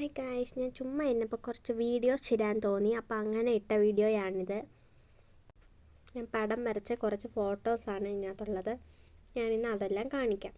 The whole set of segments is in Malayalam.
ഹായ് ഗായ്സ്, ഞാൻ ചുമ്മാ ഇന്നിപ്പോൾ കുറച്ച് വീഡിയോസ് ഇടാൻ തോന്നി. അപ്പോൾ അങ്ങനെ ഇട്ട വീഡിയോയാണിത്. ഞാൻ പടം വരച്ച കുറച്ച് ഫോട്ടോസാണ് ഇതിനകത്തുള്ളത്. ഞാനിന്ന് അതെല്ലാം കാണിക്കാം.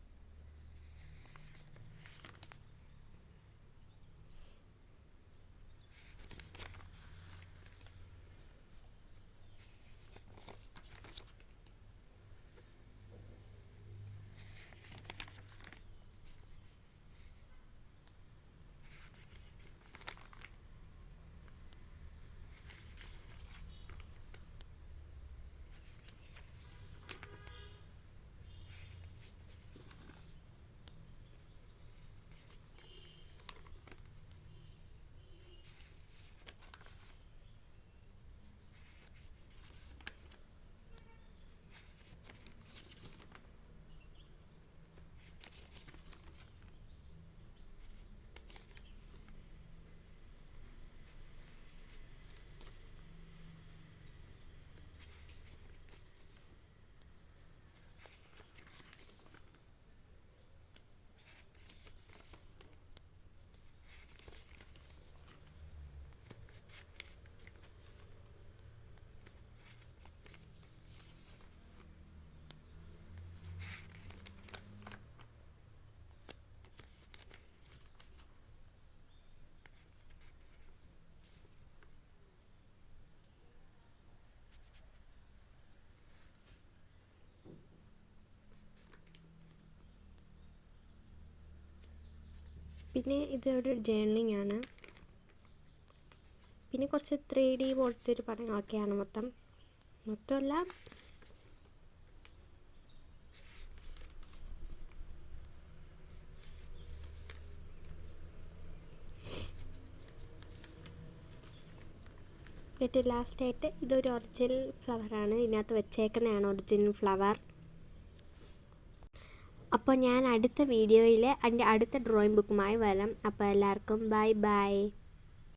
പിന്നെ ഇതൊരു ജേർണലിംഗ് ആണ്. പിന്നെ കുറച്ച് 3D പോലത്തെ ഒരു പടങ്ങളൊക്കെയാണ് മൊത്തമല്ല. ഏറ്റവും ലാസ്റ്റായിട്ട് ഇതൊരു ഒറിജിനൽ ഫ്ലവറാണ്. ഇതിനകത്ത് വെച്ചേക്കുന്നതാണ് ഒറിജിനൽ ഫ്ലവർ. അപ്പോൾ ഞാൻ അടുത്ത വീഡിയോയിൽ എൻ്റെ അടുത്ത ഡ്രോയിങ് ബുക്കുമായി വരാം. അപ്പോൾ എല്ലാവർക്കും ബൈ ബൈ.